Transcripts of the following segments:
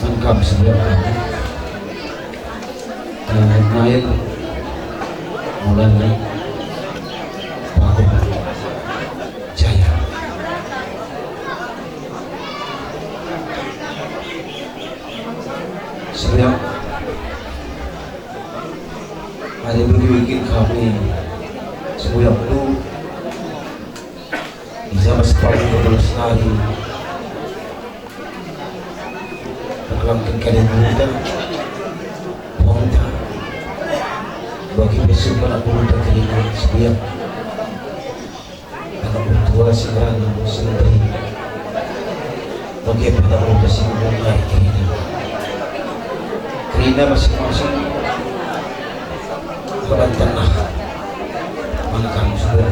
Angkap sebelah naik mulai Paku Jaya. Setiap ada bikin kami sebuah itu bisa separuh 12 hari berkelangkan kalian muda wanita bagi besok anak muda kalian setiap anak tua segera sendiri bagi pada muda singgung hari kerina masing-masing badan tanah mangkang sudah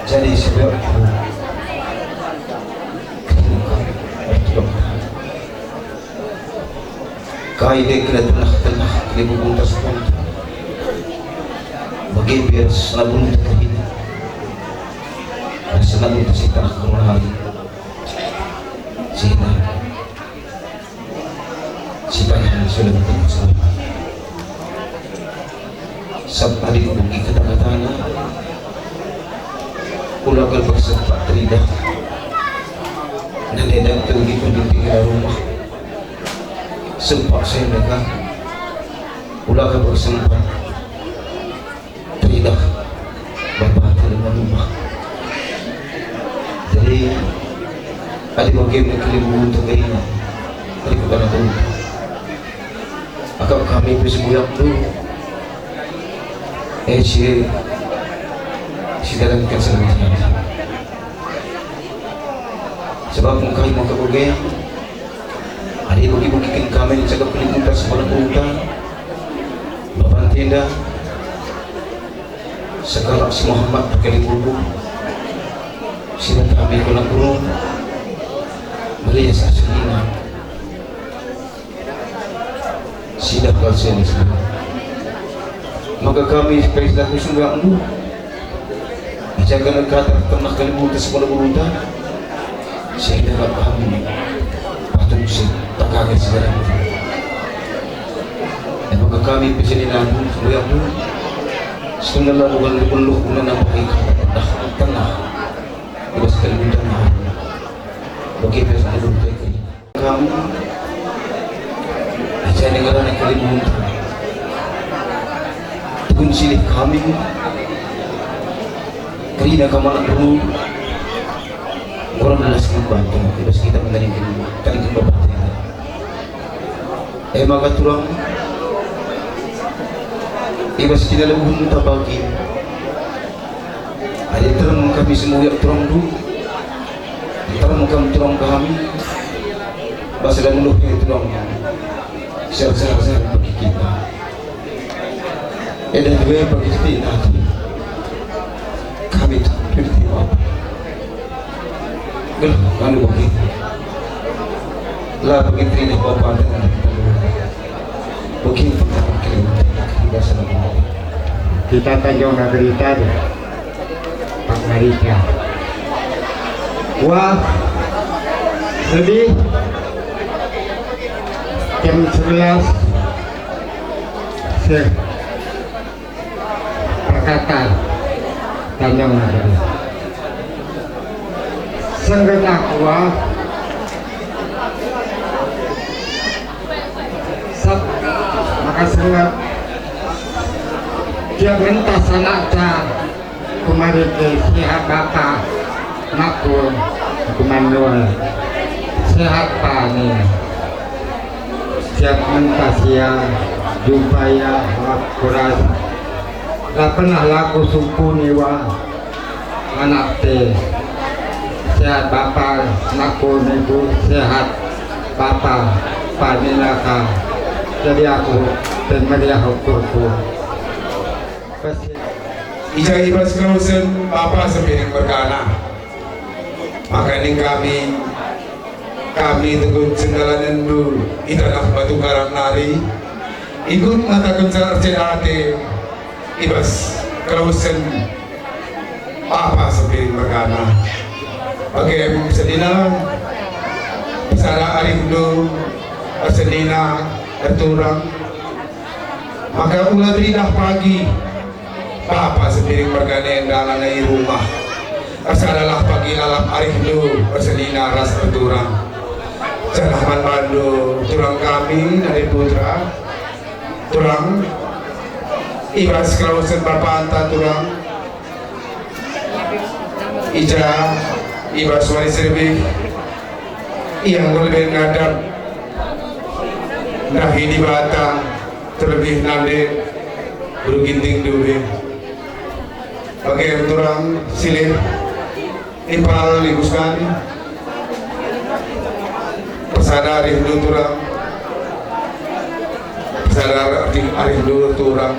jadi sebab itu kai de kena tenah kelibung tersebut bagi biar senabun terkini senabun tersita kemari sehingga sipanya sudah bertemu sabta di buki kata-katanya ulagal bersempat teridah dan dia tinggi penduduk di rumah sempat saya mereka ulagal bersempat teridah bapak terima rumah jadi ada bagaimana kelimu untuk ini dari kepada Tuhan akan kami bersebuyak dulu si dalam keselamatan sebab mengkai muka bugay ada bagi-bagikan kami yang cakap kelimutan sekolah utang bapak tenda sekarang si Muhammad berkali buku sila kami kulang kurung melihat aslinya sila kalsian Islam maka kami sebagai selaku sumber dulu jaga negara pernah kali muda sekolah beruntung sehingga kami patut tak kaget segala dan maka kami pesini nabu sumber dulu sebenarnya bukan dipeluh guna nampak dah tengah bebas kali muda bagi biasa dulu kami saya negara kali muda tukun silih kami kerina kamalan dulu orang belas membantu bebas kita mengalihkan bapak maka turang bebas kita lebih minta bagi ada terang kami semua yang turang dulu terang kami turang kami bahasa dan melukai turangnya share bagi kita dan juga bagi kita nanti kami berarti apa? Gel, kalau bagi lah bagi ini bapak dan bagi kita selama kita tanjung nagerita deh Pak Marika wah sedih jam 11 perkataan Tanjung Nagari sengget aqua sab maka sengget dia minta sanaknya kemarin ke sihat bapak nakul kumanduan sehat pak nih siap minta siang jumpa ya kuras tak pernah laku sumpuni wa anak teh sehat bapak nakul ibu sehat bapak panilaka jadi aku dan media hukurku ijai ibas kausen bapak sepiring berkana maka ini kami teguh cendalan dulu itanah batu karang nari ikut ngatakan cerate ibas kausen apa sepiring berkana pakai sedina Pesara Arindu Arsenina Erturang maka ulah rindah pagi Papa sepiring bergane dalam rumah asadalah pagi alam Arindu Arsenina Ras Erturang Janaman Bandu turang kami dari putra turang Ibas Klausen Bapak Anta turang Ija Ibas Wali Serbi yang lebih ngadap nah ini batang terlebih nade beruginting duwe pakai turang silih ipal libuskan pesada rindu turang pesada rindu turang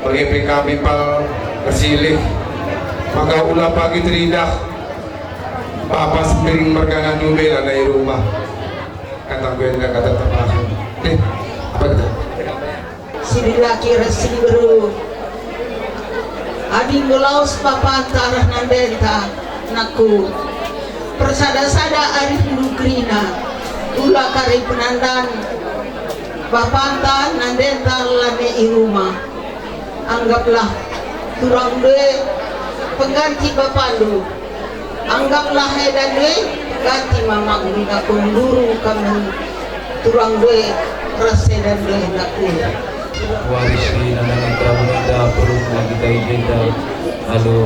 pakai PKB ipal silih maka ulah pagi teridah Papa sepiring mergana duwe dari rumah kata gue enggak kata terpakai apa itu? Sini laki resi beru Adi ngulaus papa antara nandenta naku persada-sada arif nukrina ula kari penandan papa antara nandenta lane iruma anggaplah turang due pengganti bapandu anggaplah hedan due ganti mamak minta kunduru kami turang due rasa dan due naku warisi nanang trawanda perlu kita idenda alo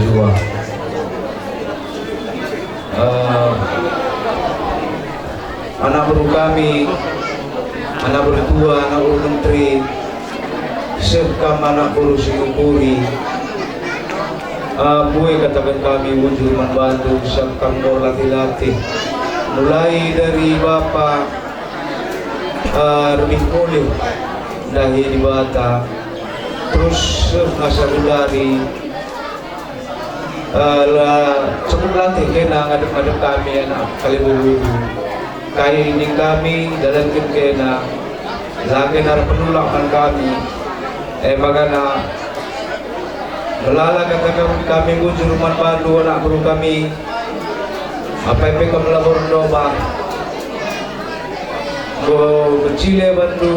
jua anak baru kami anak berdua anak baru menteri sekam anak baru Singapura buai katakan kami wujud membantu sekam baru laki-laki mulai dari Bapak lebih boleh dari di Bata terus dari cukup latih kena ngadep-ngadep kami anak kali bulu kaya ini kami dalam kena lagi nar penulakan kami bagana melala katakan kami wujud rumah bandu anak guru kami apa yang kamu labor doba kecilnya bandu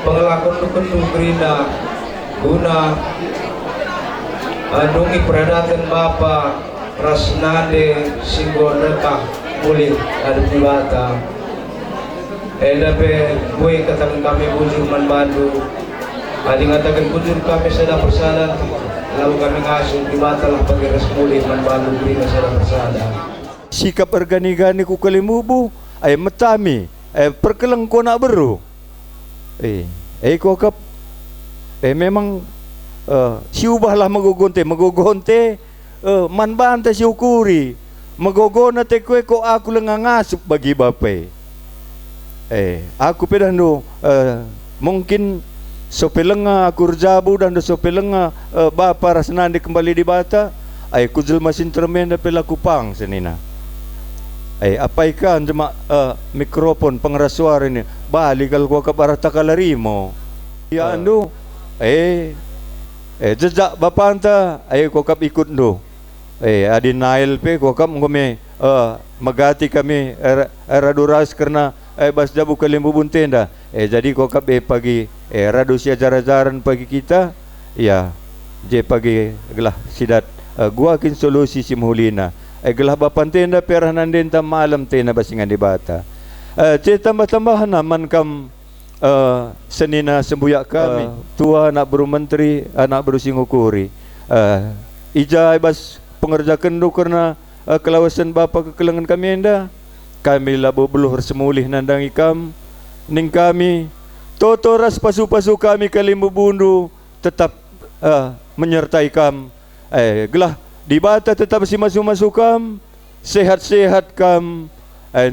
pengelakon penuh gerina guna andungi peradatan Bapa rasnade singgoneka mulih ada di Bata dape gue katakan kami bujur man Bandu adi ngatakan bujur kami sedang bersalah lalu kami ngasuh di Bata lah pagi res mulih man Bandu gerina sedang bersalah sikap organigani ku kalimubu ay matami ay perkelang ko na beru kokap memang siubahlah magugonte man banta siukuri magogona te kue ko aku ngasup bagi bape aku pedando mungkin sopelenga aku rjabu dan sopelenga bapa rasnande kembali di Bata ay kujel masin tremenda pelaku pang senina apa ikan cuma mikrofon pengeras suara ini balik kalau gua ke barata kalarimo ya anu jejak bapak anta gua kap ikut ndo adi nail pe gua kap ngome magati kami raduras karena bas jabu kalimbu buntenda jadi gua kap pagi radu siajar-ajaran pagi kita ya je pagi gelah sidat gua kin solusi simulina gelah bapan tenda perah nandenta malam tenda basingan di Bata tambah-tambahan naman kam senina sembuyak kami tua anak baru menteri anak baru singukuri ija bas pengerja kendu karena kelawasan bapa kekelengan kami enda kami labu beluhur semulih nandang ikam ning kami totoras pasu-pasu kami kalimbu bundu tetap menyertai kam gelah di Bata tetap si masuk-masuk kam sehat-sehat kam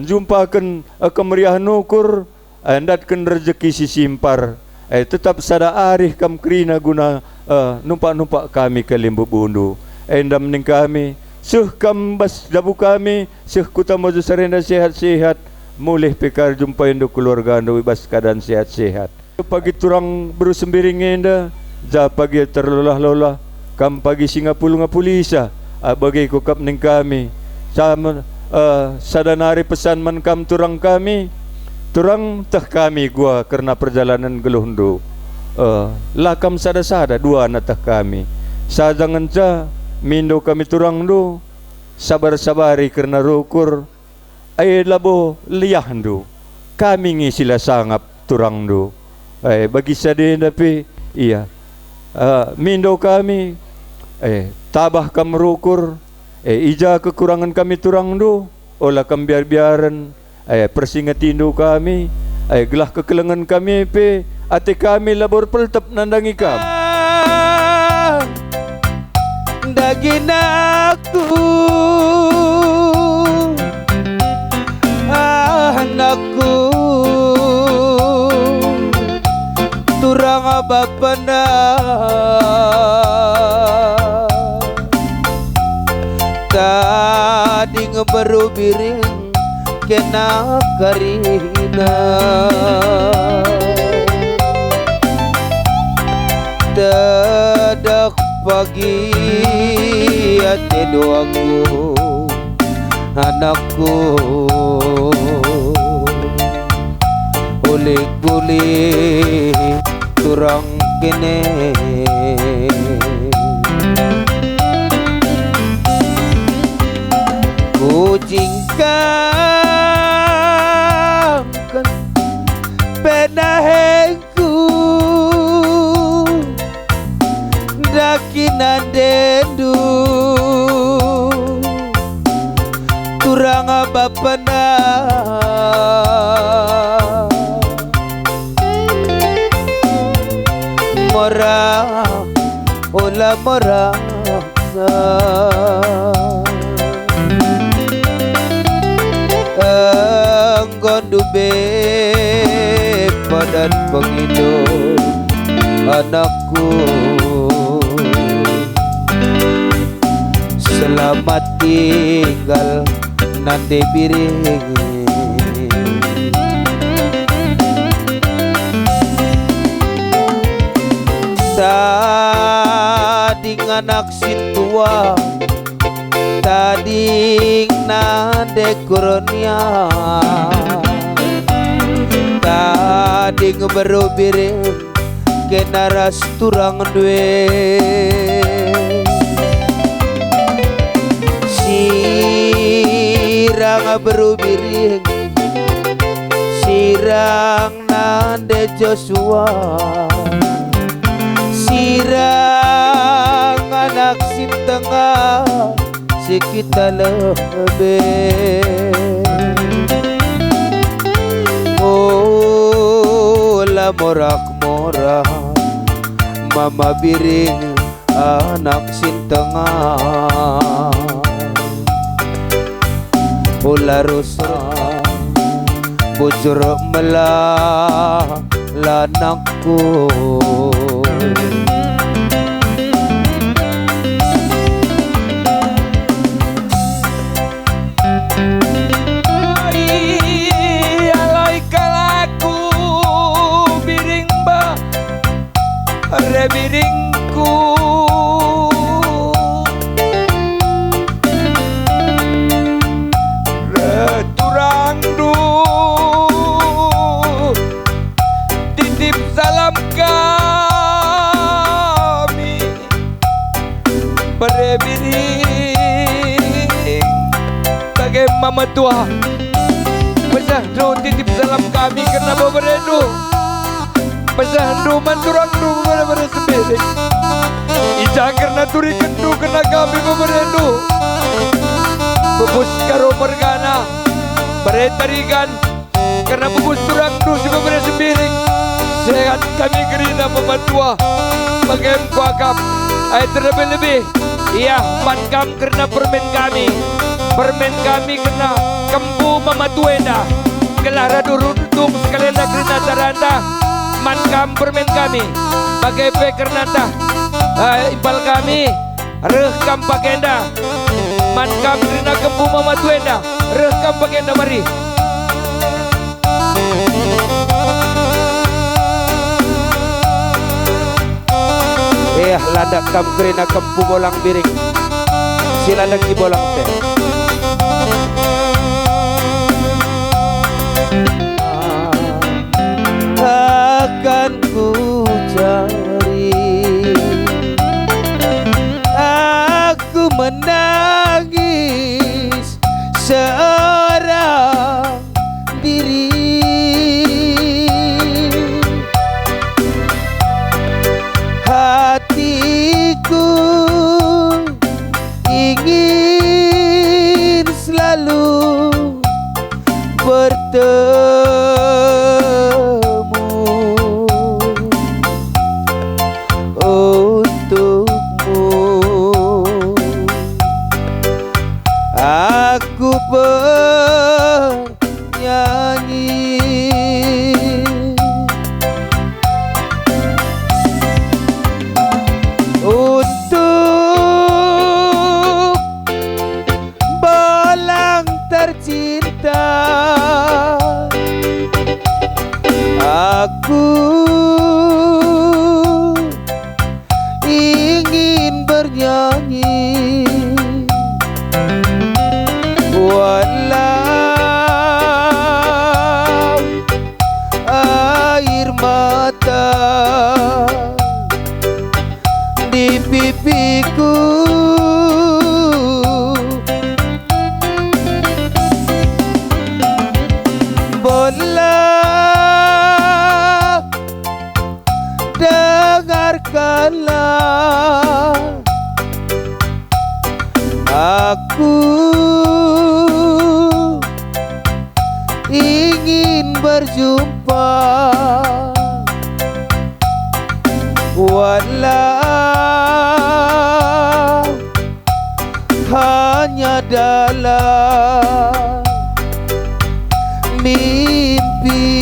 jumpakan kemeriahan ukur datkan rezeki si simpar tetap sada arih kam krina guna numpak-numpak kami ke limbu bundu endam ning kami suh kam bas dabu kami suh kuta maju serenda sehat-sehat mulih pikar jumpa indo keluarga anda bas keadaan sehat-sehat pagi turang berusembering enda ja pagi terlolah-lolah kam pagi Singapura ngapulisa bagi kokap ning kami sama sadanari pesan man kam turang kami turang teh kami gua karena perjalanan geluhndo lakam sada-sada dua na teh kami sadangan ca mindo kami turang do sabar-sabari karena rukur ay labo liyahndo kami ngi sila sangap turang do ay bagi sa din tapi iya mindo kami tabah kam rukur ija kekurangan kami turang do olah kam biar-biaran persingatindo kami gelah kekelengan kami pe ate kami labor peltep nandangi kam daging aku anakku turang bapana tadi ngebaru biring kena karina dadak pagi ate doaku anakku ulik-ulik turang kene kujingkan penahengku dakinan dendu turang bapana mora ola mora gondube padan pengidul anakku selamat tinggal nanti biring tading anak sintua tading nade kuronia tading baru biring kenaras turang due sirang baru biring sirang nade Joshua sirang anak sintengah kita lebih oh la morak-morak mama biring anak sintengah ular rusak bujur melah lanakku biringku returang du titip salam kami berebiring bagai mama tua besar du titip salam kami karena beredu pesandu manturandu bener-bener sebiring ija karena turi kendu kena kami beberendu bubus karo mergana beretarikan karena bubus turangdu si bebener sebiring sehat kami gerina pematua bagai kuakap ayat terlebih-lebih iya mankam karena permen kami kena kembu mamatuenda gelara duruntung sekalian karena taranda mankam permen kami bagai peker nata impal kami rekam pakenda mankam rina kembu mama tuenda rekam pakenda mari ladak kam kerina kembu bolang biring sila lagi bolang teh diri. Hatiku ingin selalu bertemu untukmu. Aku bernyanyi untuk belang tercinta. Aku ingin bernyanyi walau air mata di pipiku. Boleh dengarkanlah, aku ingin berjumpa walau hanya dalam mimpi.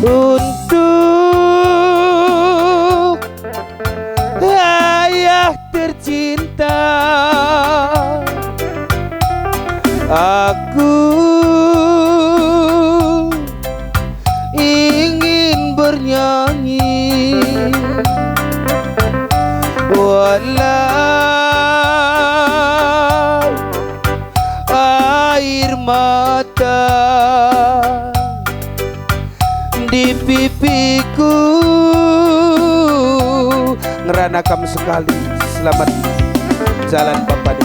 Untuk ayah tercinta, aku ingin bernyanyi walau air mata di pipiku. Ngeranakam sekali. Selamat jalan Bapak.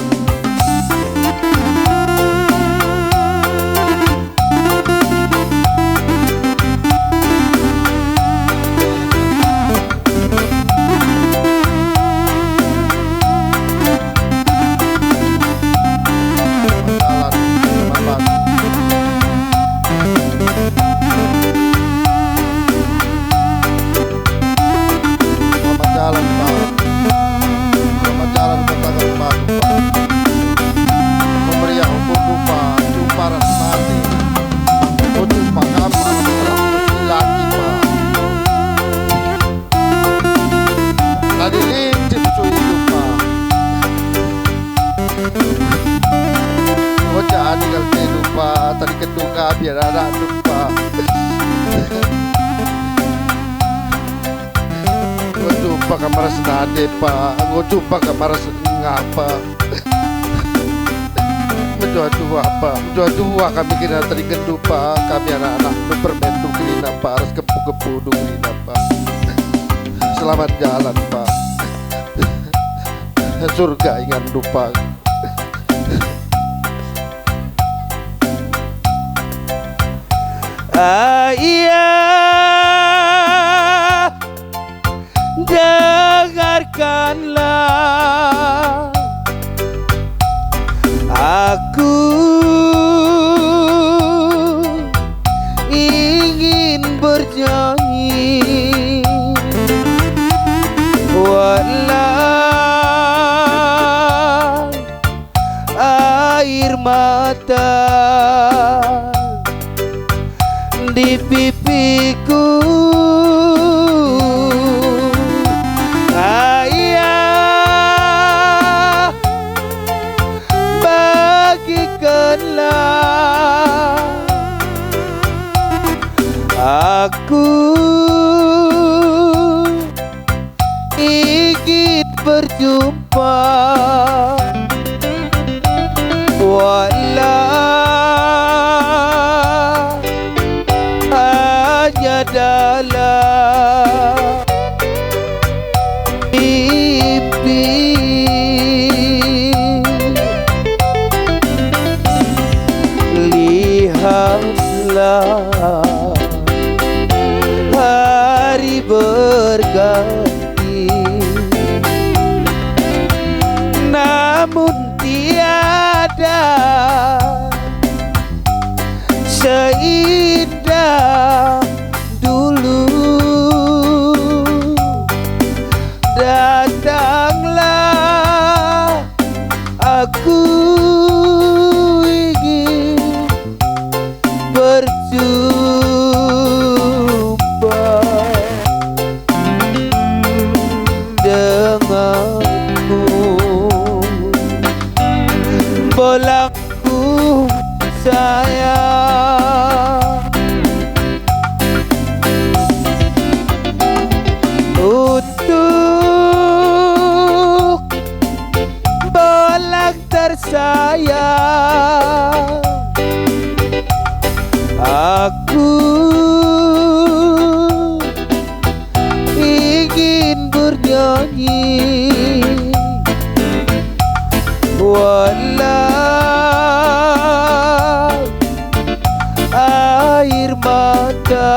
Selamat jalan Pak. Selamat tadi ketuka biar anak lupa. Gue jumpa kamar senade pak, gue jumpa kamar ngapa. Menjua-jua apa? Menjua-jua kami kena tadi ketupa, kami anak-anak bermain dukrina pak, harus kepu-kepu dukrina pak. Selamat jalan pak. Surga ingat lupa. Ayah, dengarkanlah aku ingin bernyanyi walau air mata di pipiku. Ayah, bagikanlah aku ingin berjumpa walau hanya dalam mimpi. Lihatlah hari berganti, namun tiada seindah dulu. Datanglah, aku ingin berjumpa denganmu. Bolangku sayang, untuk bolang tersayang, aku ingin bernyanyi walau air mata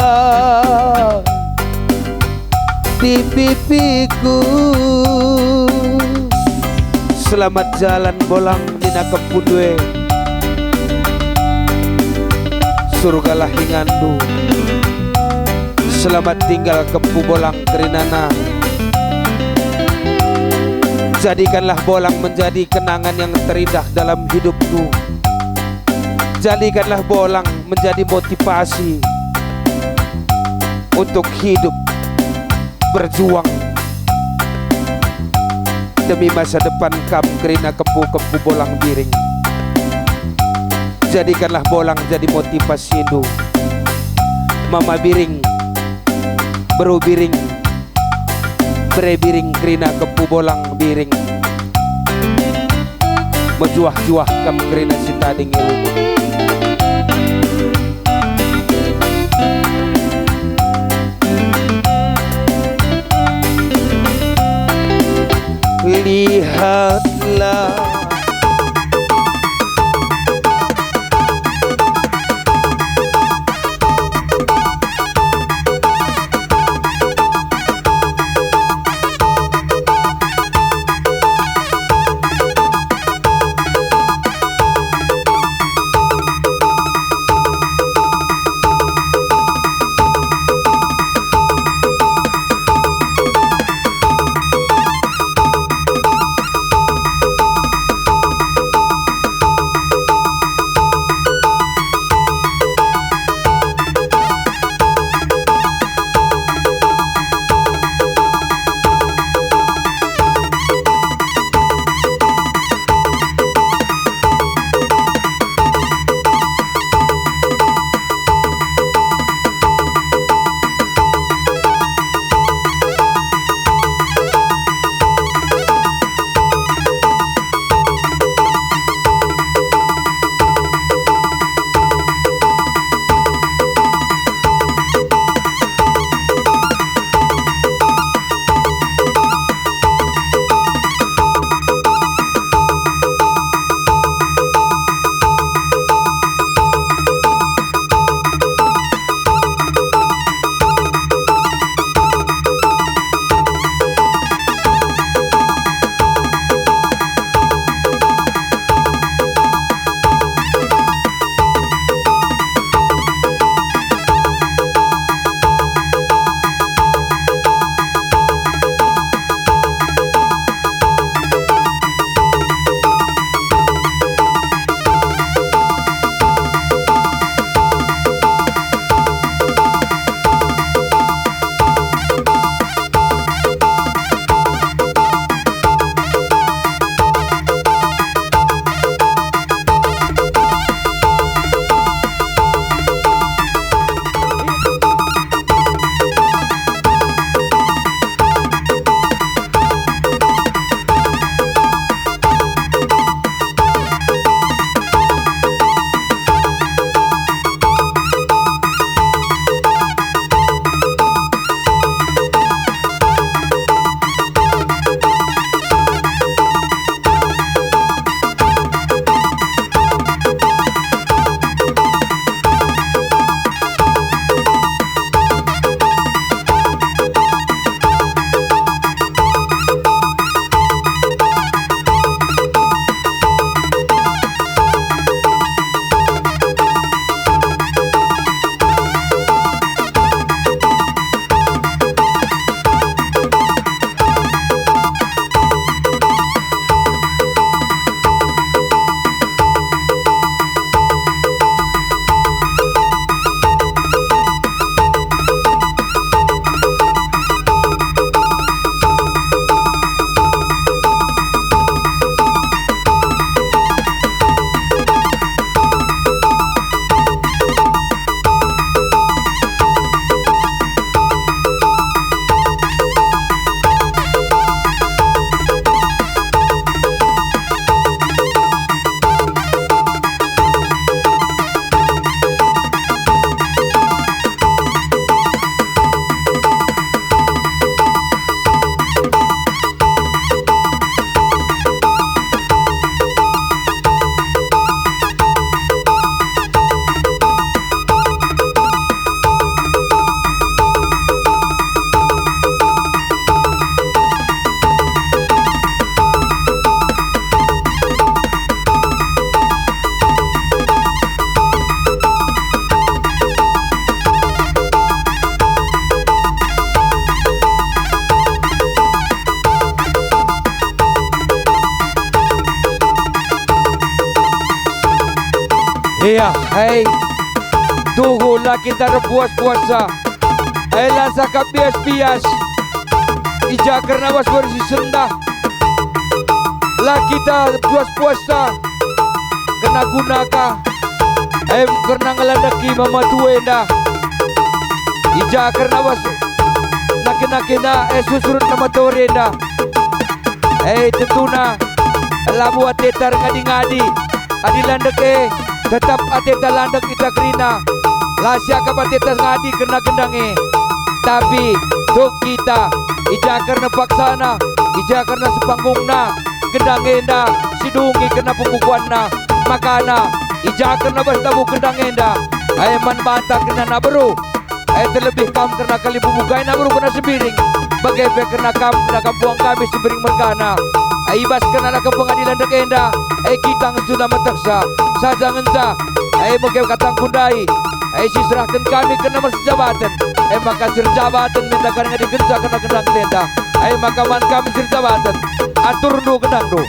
di pipiku. Selamat jalan bolang dina kepudue, surgalah hingandu. Selamat tinggal kepu bolang kerinana. Jadikanlah bolang menjadi kenangan yang terindah dalam hidupku. Jadikanlah bolang menjadi motivasi untuk hidup, berjuang demi masa depan kam kerina kepu-kepu bolang biring. Jadikanlah bolang jadi motivasi hidup. Mama biring, bro biring, bre biring kerina kepu bolang biring. Mejuah-juah kam kerina si tading rumah. Lihatlah Iya, hai tuho lah kita berpuas-puasa. Hai lansa kapias-pias. Ija karena was bersih sendah. Lah kita puas-puasa. Kena gunakan. Karena ngelandaki mama tuenda. Ija karena was nakina susurut nama torenda. Tentuna labu atetar ngadi-ngadi. Adi landek tetap ateta landek ita krina. Lasya kapateta ngadi kena gendange. Tapi dok kita ija karena paksana, ija karena sepanggungna, gendangenda, sidungi kena pungkukuanna, makana ija karena bastabu gendangenda. Man bantah kena naberu. Terlebih kam karena kali bubukai naberu kena sebiring. Bagai kena kam kena kampuang kami sebiring mergana. Ibas kena ke pengadilan dekenda. Kita sudah metaksa saja ngensa. Bagai katang kundai. Serahkan kami kena masa jabatan. Maka serjabatan minta karena digensa kena kendang tenda. Maka man kami serjabatan. Atur do kendang do.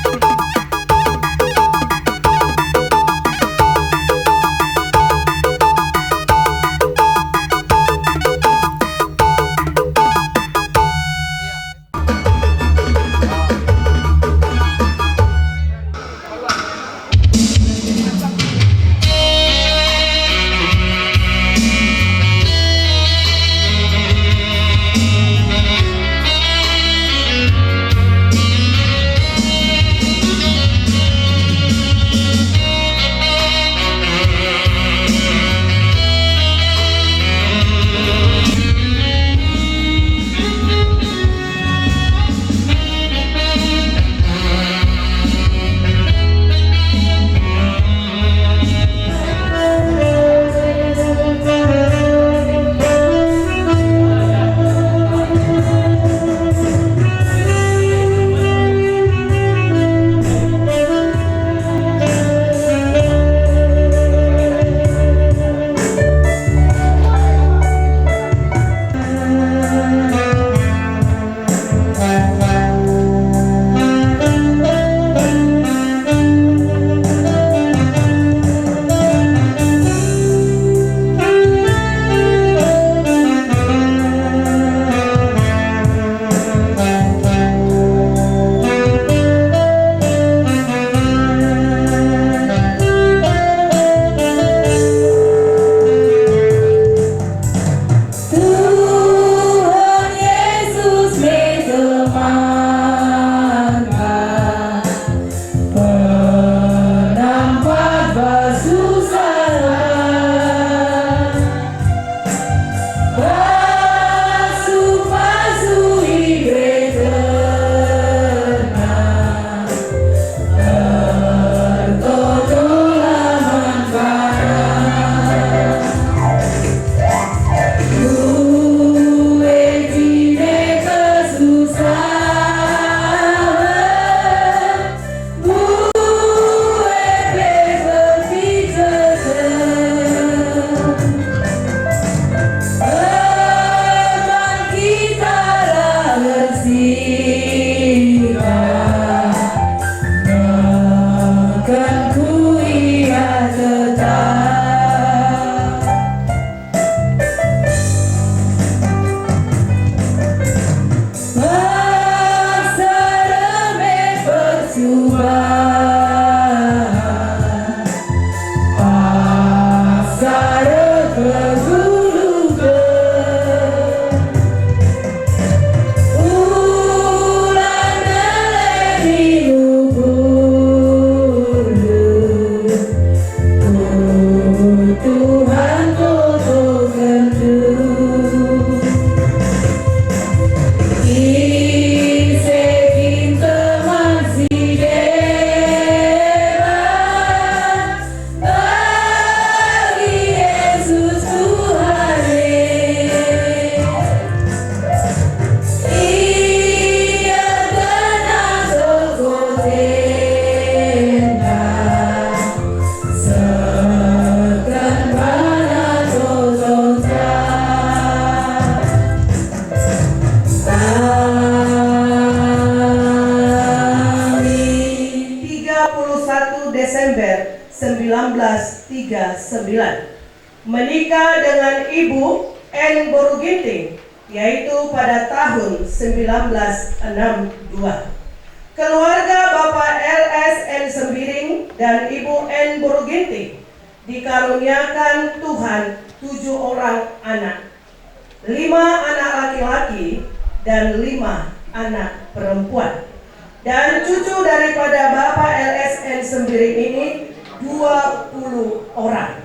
1939. Menikah dengan Ibu N. Boruginting, yaitu pada tahun 1962. Keluarga Bapak L.S. N. Sembiring dan Ibu N. Boruginting dikaruniakan Tuhan 7 orang anak, 5 anak laki-laki dan 5 anak perempuan. Dan cucu daripada Bapak L.S. N. Sembiring ini 20 orang,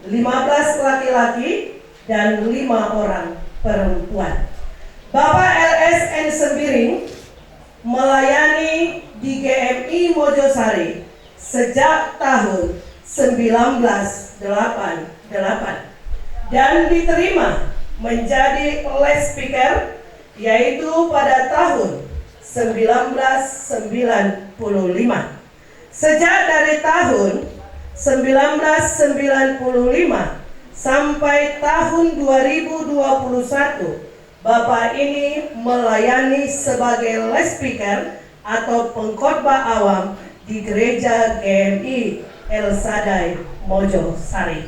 15 laki-laki dan 5 orang perempuan. Bapak L.S. N. Sembiring melayani di GMI Mojosari sejak tahun 1988 dan diterima menjadi les speaker yaitu pada tahun 1995. Sejak dari tahun 1995 sampai tahun 2021, Bapak ini melayani sebagai les speaker atau pengkhotbah awam di Gereja GMI El Shaddai Mojosari.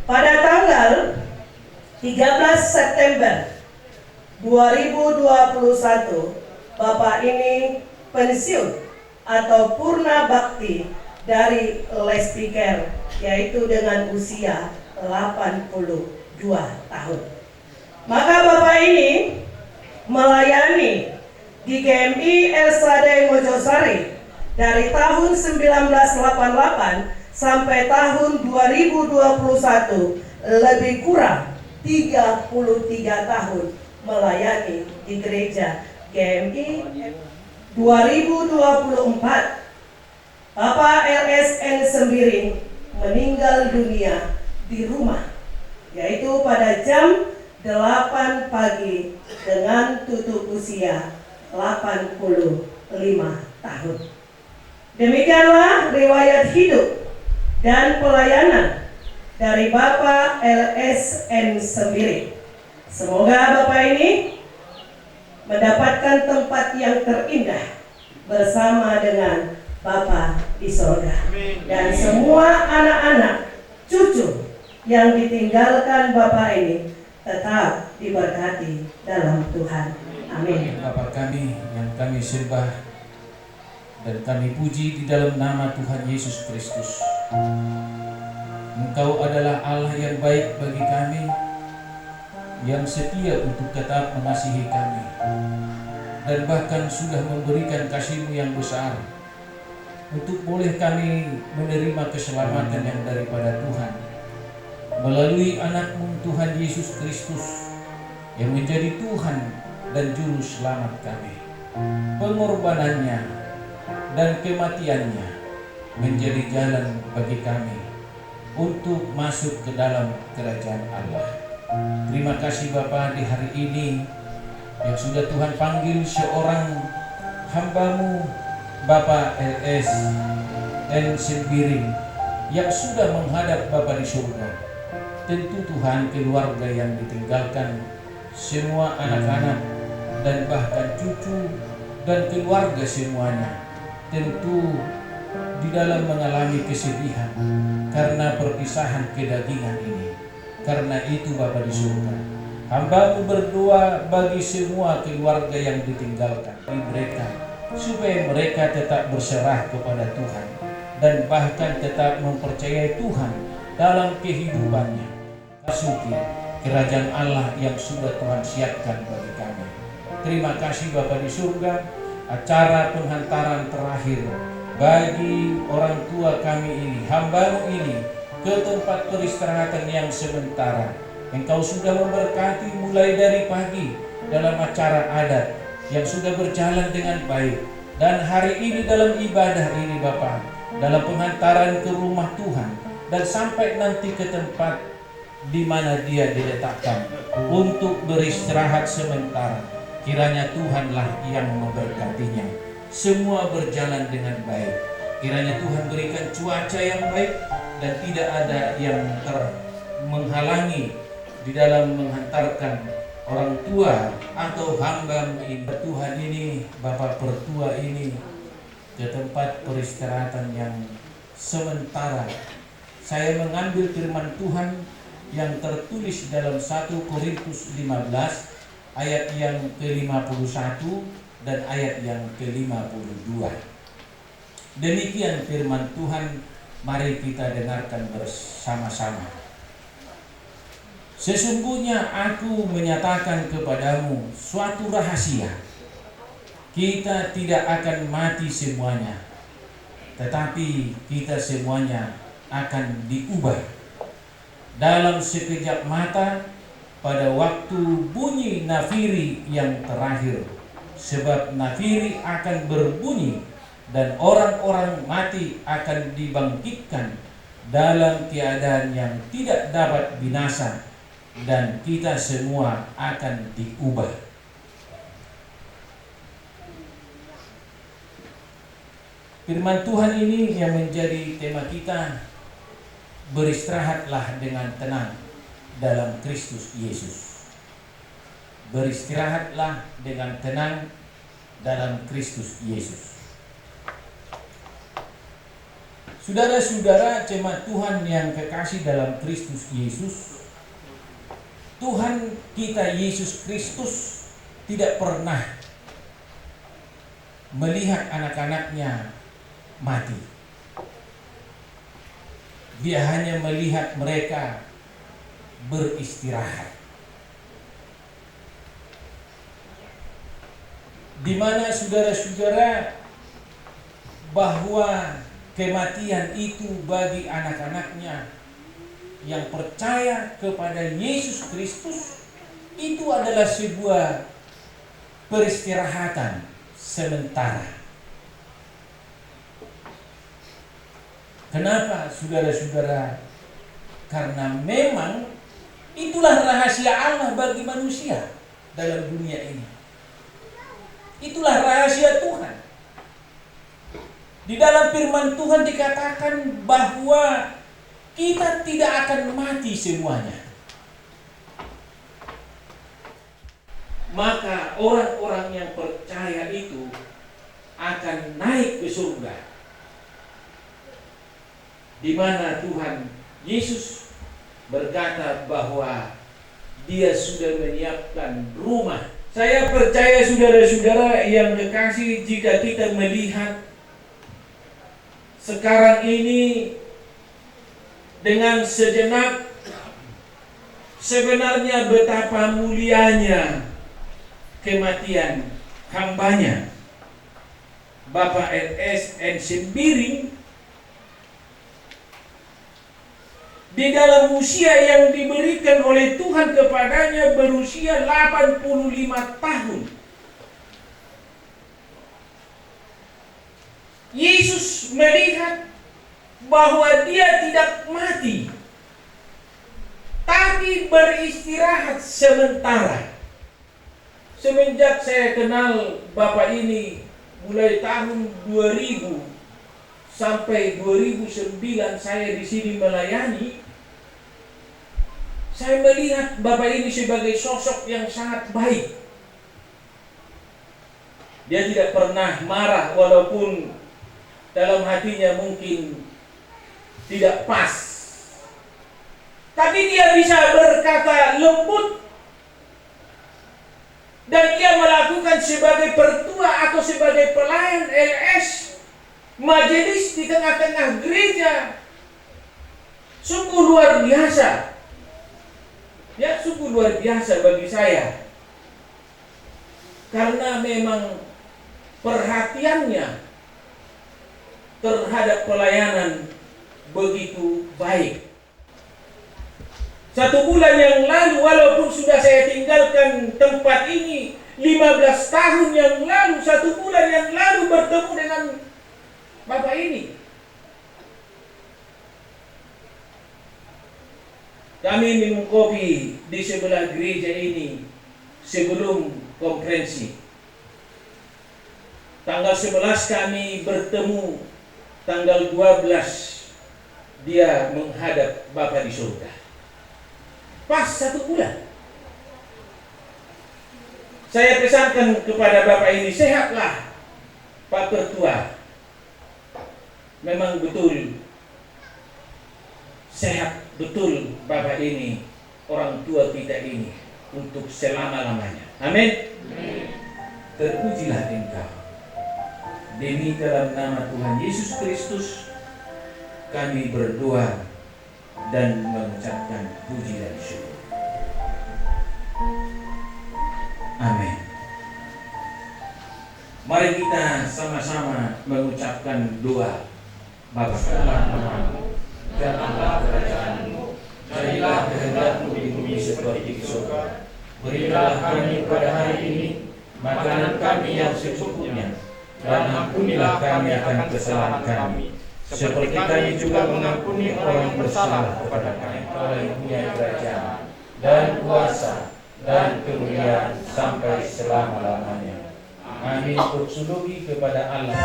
Pada tanggal 13 September 2021, Bapak ini pensiun atau purna bakti dari les speaker, yaitu dengan usia 82 tahun. Maka Bapak ini melayani di GMI El Shaddai Mojosari dari tahun 1988 sampai tahun 2021, lebih kurang 33 tahun melayani di gereja GMI. 2024, Bapak L.S. N. Sembiring meninggal dunia di rumah, yaitu pada jam 8 pagi dengan tutup usia 85 tahun. Demikianlah riwayat hidup dan pelayanan dari Bapak L.S. N. Sembiring. Semoga Bapak ini mendapatkan tempat yang terindah bersama dengan Bapa di sorga. Dan semua anak-anak, cucu yang ditinggalkan Bapak ini tetap diberkati dalam Tuhan. Amin. Bapa kami yang kami sembah dan kami puji di dalam nama Tuhan Yesus Kristus. Engkau adalah Allah yang baik bagi kami, yang setia untuk tetap mengasihi kami, dan bahkan sudah memberikan kasih-Mu yang besar untuk boleh kami menerima keselamatan yang daripada Tuhan melalui anak-Mu Tuhan Yesus Kristus yang menjadi Tuhan dan Juru Selamat kami. Pengorbanannya dan kematiannya menjadi jalan bagi kami untuk masuk ke dalam kerajaan Allah. Terima kasih Bapa di hari ini yang sudah Tuhan panggil seorang hamba-Mu Bapak L.S. N. Sembiring yang sudah menghadap Bapa di surga. Tentu Tuhan keluarga yang ditinggalkan, semua anak-anak dan bahkan cucu dan keluarga semuanya tentu di dalam mengalami kesedihan karena perpisahan kedagingan ini. Karena itu Bapa di surga, hamba-Mu berdoa bagi semua keluarga yang ditinggalkan dari mereka, supaya mereka tetap berserah kepada Tuhan dan bahkan tetap mempercayai Tuhan dalam kehidupannya. Masuki kerajaan Allah yang sudah Tuhan siapkan bagi kami. Terima kasih Bapa di surga, acara penghantaran terakhir bagi orang tua kami ini, hamba-Mu ini, ke tempat peristirahatan yang sementara. Engkau sudah memberkati mulai dari pagi dalam acara adat yang sudah berjalan dengan baik, dan hari ini dalam ibadah ini Bapa, dalam penghantaran ke rumah Tuhan, dan sampai nanti ke tempat di mana dia diletakkan untuk beristirahat sementara. Kiranya Tuhanlah yang memberkatinya. Semua berjalan dengan baik. Kiranya Tuhan berikan cuaca yang baik dan tidak ada yang menghalangi di dalam menghantarkan orang tua atau hamba-Mu ini, Tuhan ini, Bapak Pertua ini, ke tempat peristirahatan yang sementara. Saya mengambil firman Tuhan yang tertulis dalam 1 Korintus 15 ayat yang ke-51 dan ayat yang ke-52. Demikian firman Tuhan, mari kita dengarkan bersama-sama. Sesungguhnya aku menyatakan kepadamu suatu rahasia. Kita tidak akan mati semuanya, tetapi kita semuanya akan diubah dalam sekejap mata pada waktu bunyi nafiri yang terakhir. Sebab nafiri akan berbunyi dan orang-orang mati akan dibangkitkan dalam keadaan yang tidak dapat binasa, dan kita semua akan diubah. Firman Tuhan ini yang menjadi tema kita, beristirahatlah dengan tenang dalam Kristus Yesus. Beristirahatlah dengan tenang dalam Kristus Yesus. Saudara-saudara jemaat Tuhan yang kekasih dalam Kristus Yesus, Tuhan kita Yesus Kristus tidak pernah melihat anak-anaknya mati. Dia hanya melihat mereka beristirahat. Di mana saudara-saudara bahwa kematian itu bagi anak-anaknya yang percaya kepada Yesus Kristus itu adalah sebuah peristirahatan sementara. Kenapa saudara-saudara? Karena memang itulah rahasia Allah bagi manusia dalam dunia ini. Itulah rahasia Tuhan. Di dalam firman Tuhan dikatakan bahwa kita tidak akan mati semuanya. Maka orang-orang yang percaya itu akan naik ke surga, di mana Tuhan Yesus berkata bahwa Dia sudah menyiapkan rumah. Saya percaya saudara-saudara yang kekasih, jika kita melihat sekarang ini dengan sejenak, sebenarnya betapa mulianya kematian hambanya Bapak RS Sembiring di dalam usia yang diberikan oleh Tuhan kepadanya berusia 85 tahun. Yesus melihat bahwa dia tidak mati, tapi beristirahat sementara. Semenjak saya kenal Bapak ini mulai tahun 2000 sampai 2009 saya di sini melayani, saya melihat Bapak ini sebagai sosok yang sangat baik. Dia tidak pernah marah walaupun dalam hatinya mungkin tidak pas. Tapi dia bisa berkata lembut, dan dia melakukan sebagai pertua atau sebagai pelayan LS majelis di tengah-tengah gereja. Sungguh luar biasa. Ya, sungguh luar biasa bagi saya. Karena memang perhatiannya terhadap pelayanan begitu baik. 1 bulan yang lalu, walaupun sudah saya tinggalkan tempat ini 15 tahun yang lalu, 1 bulan yang lalu bertemu dengan Bapak ini. Kami minum kopi di sebelah gereja ini sebelum konferensi. Tanggal 11 kami bertemu, tanggal 12 dia menghadap Bapa di surga. Pas 1 bulan. Saya pesankan kepada Bapak ini, sehatlah Pak Pertua. Memang betul betul Bapak ini orang tua kita ini untuk selama-lamanya. Amin. Terpujilah Engkau. Demi dalam nama Tuhan Yesus Kristus kami berdoa dan mengucapkan puji dan syukur. Amin. Mari kita sama-sama mengucapkan doa. Bapa, datanglah kerajaanmu, jadilah kehendakmu di bumi seperti di surga. Berilah kami pada hari ini makanan kami yang secukupnya, dan ampunilah kami akan kesalahan kami, seperti kami juga mengampuni orang bersalah kepada kami. Oleh punya kerajaan dan kuasa dan kemuliaan sampai selama-lamanya. Amin. Bersuluki kepada Allah.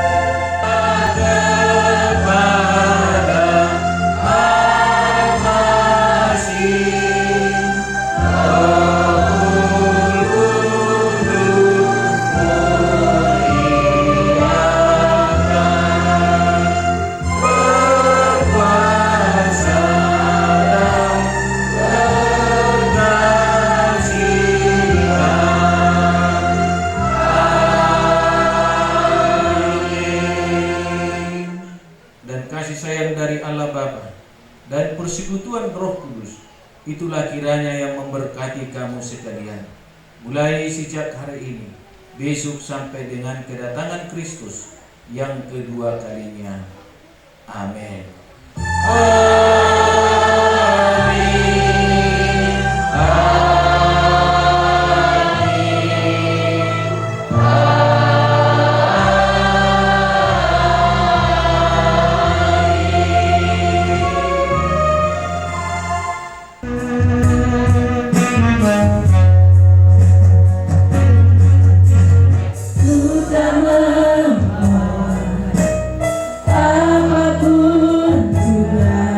Dan persekutuan Roh Kudus itulah kiranya yang memberkati kamu sekalian, mulai sejak hari ini, besok sampai dengan kedatangan Kristus yang kedua kalinya. Amin. Apapun juga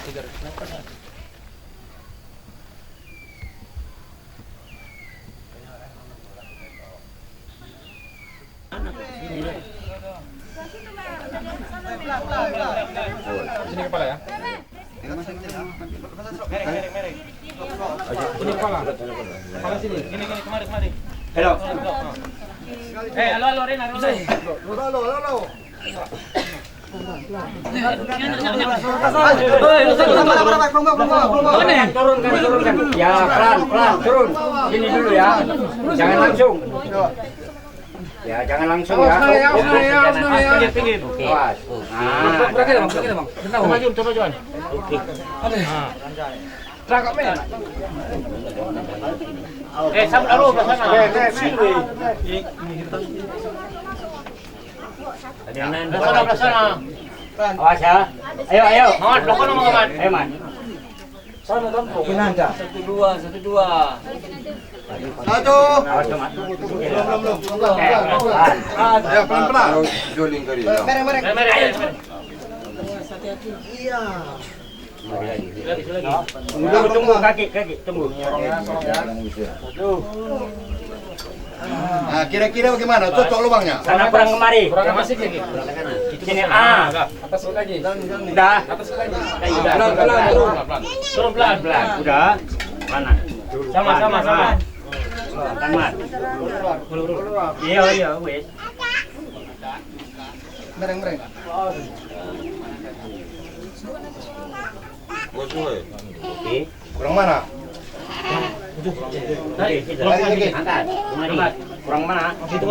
Sini kepala ya. Ini kepala. Kepala sini. Gini kemari. Halo. Halo Ren, halo. Halo. Turunkan. Ya, pelan, turun. Gini dulu ya. Jangan langsung. Ya, jangan langsung ya. Pinggir. Oke. Berarti Bang. Coba. Oke. Trakok men. Sam dulu ke sana. Belah sana. Awas ya. Ayo. Mat, belakang mau Mat. Ayo Mat. Sana tampuk. Pinanda. 1 2. Satu. Belum. Ayo pelan-pelan. Joling kali. Mereng. Iya. Tunggu kaki, tunggu. Nah, kira-kira bagaimana? Cocok lubangnya? Sana kurang kemari. Kurang masih lagi. Sini atas lagi. Udah. Atas lagi. Turun pelan. Udah. Mana? Sama. Tamat. Iya, wes. Mereng. Oke. Kurang mana? Angkat. Kurang mana? Situ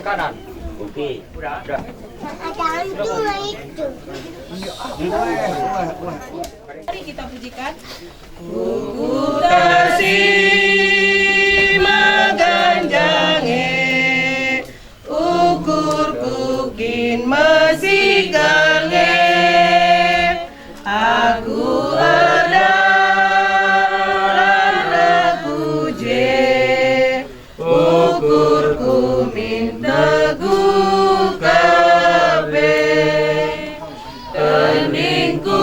kanan. Oke. Udah. Mari kita pujikan. Kukutasi maganjange, ukur kukin masigange, aku ada lagu je, ukur kumin teguh kabe, tening ku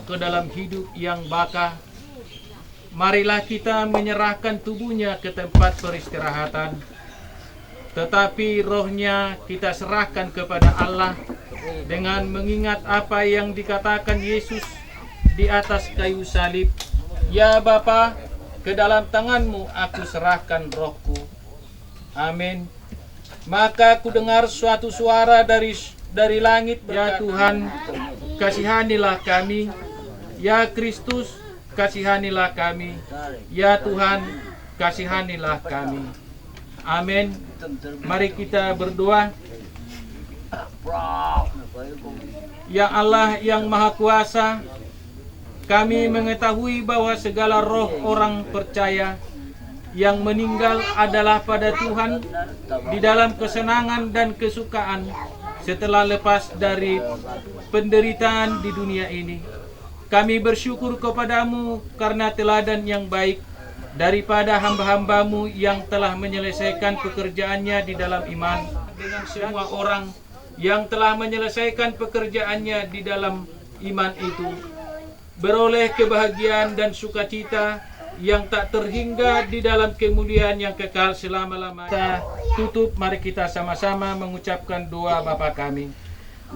ke dalam hidup yang baka. Marilah kita menyerahkan tubuhnya ke tempat peristirahatan, tetapi rohnya kita serahkan kepada Allah dengan mengingat apa yang dikatakan Yesus di atas kayu salib. Ya Bapa, ke dalam tangan-Mu aku serahkan rohku. Amin. Maka ku dengar suatu suara dari langit, ya Tuhan, kasihanilah kami. Ya Kristus, kasihanilah kami. Ya Tuhan, kasihanilah kami. Amin. Mari kita berdoa. Ya Allah yang Maha Kuasa, kami mengetahui bahwa segala roh orang percaya yang meninggal adalah pada Tuhan di dalam kesenangan dan kesukaan setelah lepas dari penderitaan di dunia ini. Kami bersyukur kepadamu karena teladan yang baik daripada hamba-hambamu yang telah menyelesaikan pekerjaannya di dalam iman, dengan semua orang yang telah menyelesaikan pekerjaannya di dalam iman itu beroleh kebahagiaan dan sukacita yang tak terhingga di dalam kemuliaan yang kekal selama-lamanya. Kita tutup, mari kita sama-sama mengucapkan doa Bapa kami.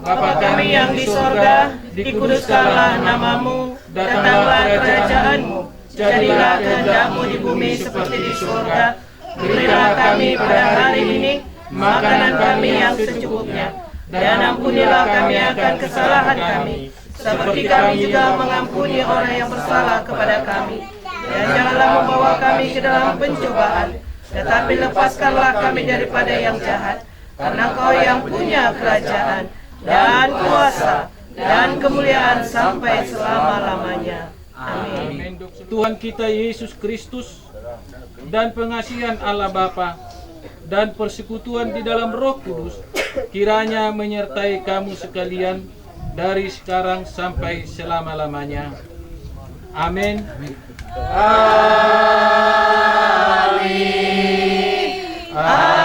Bapa kami yang di sorga, dikuduskanlah namamu, datanglah kerajaanmu, jadilah kehendak-Mu di bumi seperti di surga. Berilah kami pada hari ini makanan kami yang secukupnya, dan ampunilah kami akan kesalahan kami, seperti kami juga mengampuni orang yang bersalah kepada kami. Dan janganlah membawa kami ke dalam pencobaan, tetapi lepaskanlah kami daripada yang jahat, karena Kau yang punya kerajaan dan kuasa dan kemuliaan sampai selama-lamanya. Amin. Tuhan kita Yesus Kristus dan pengasihan Allah Bapa dan persekutuan di dalam Roh Kudus kiranya menyertai kamu sekalian dari sekarang sampai selama-lamanya. Amin. Amin. Amin.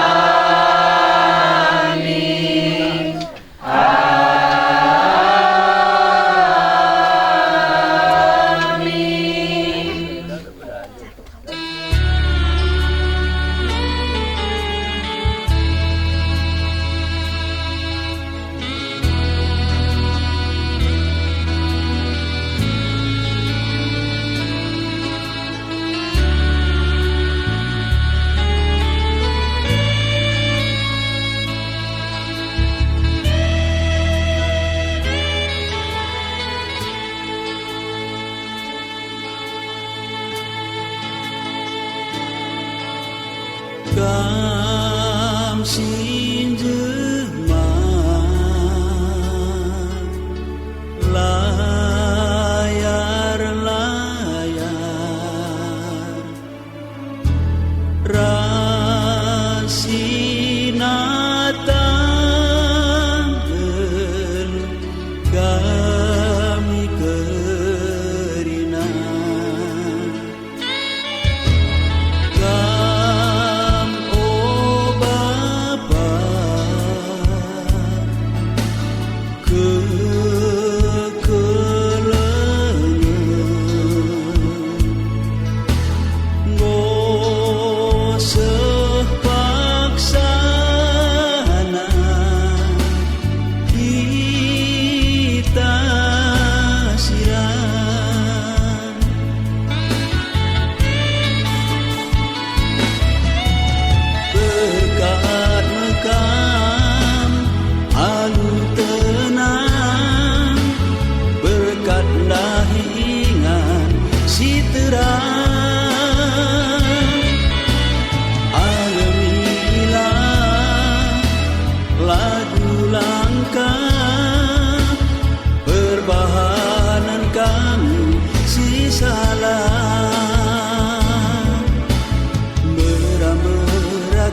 Kam sin jelema layar-layar rasinata kami kerina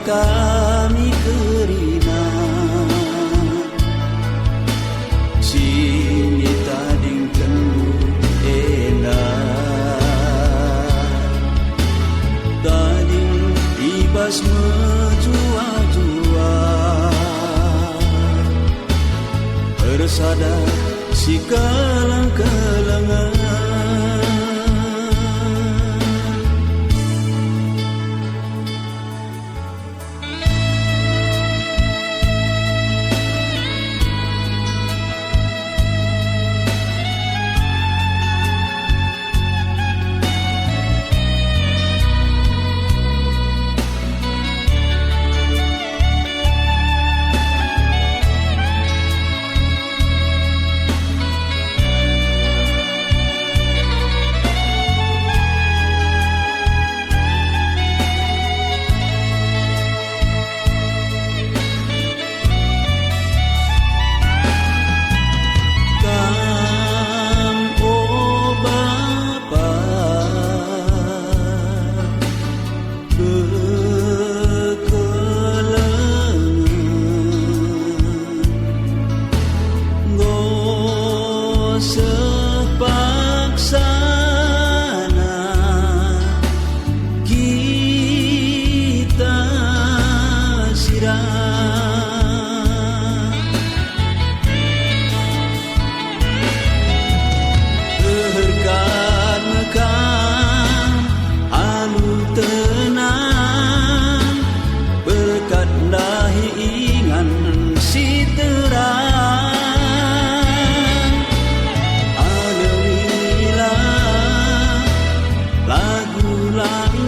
kami kerina sini tading kendu enak tading ibas menjua-jua bersadar si kelang-kelangan.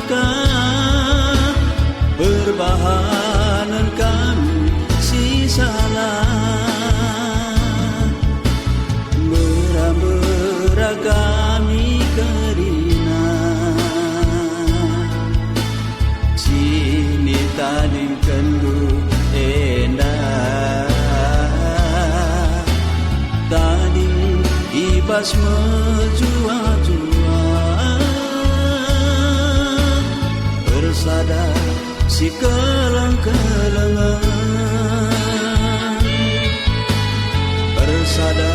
Apakah perbahanan kami si salah beragami kerina sini tadi kendu endah tadi ibas menjua-jua bersada si kelang-kelangan bersada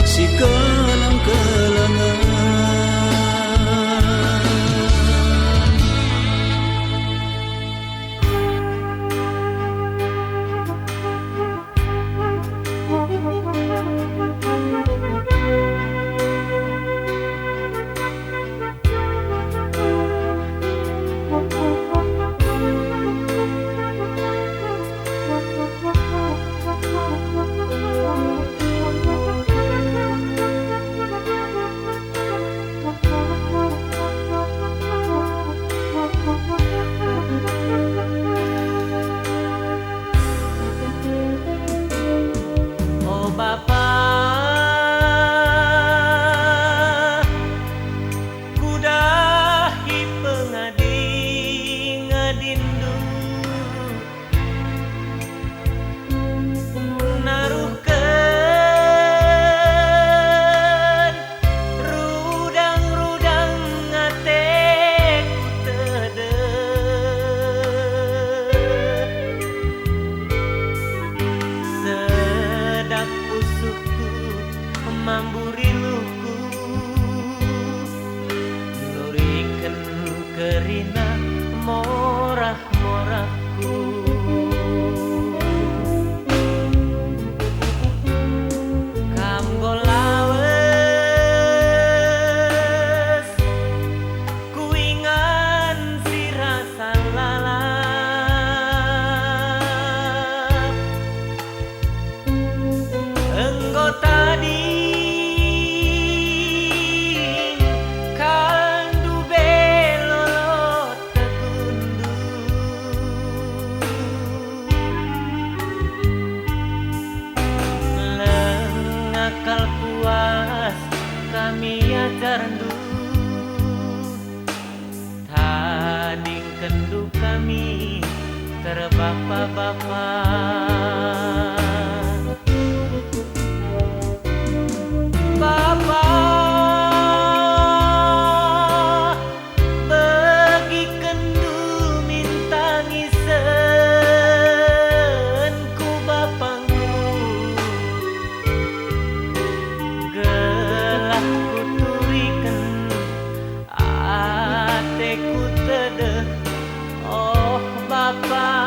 si kelang-kelangan. Oh Bapa, kudahi pengading-adindu naruhkeun rudang-rudang ngateku teudeut sedap usukku mamburi luku nurikeun kerina morah-morahku kamgo lawes kuingan si rasa lalap enggo tadi kandu belolot tegundu lengakal puas kami ajarandu tading kendu kami terbapa-bapa Bapa bagi kendu minta ngisen ku bapangku gelah kuturiken ateku tedeh oh Bapa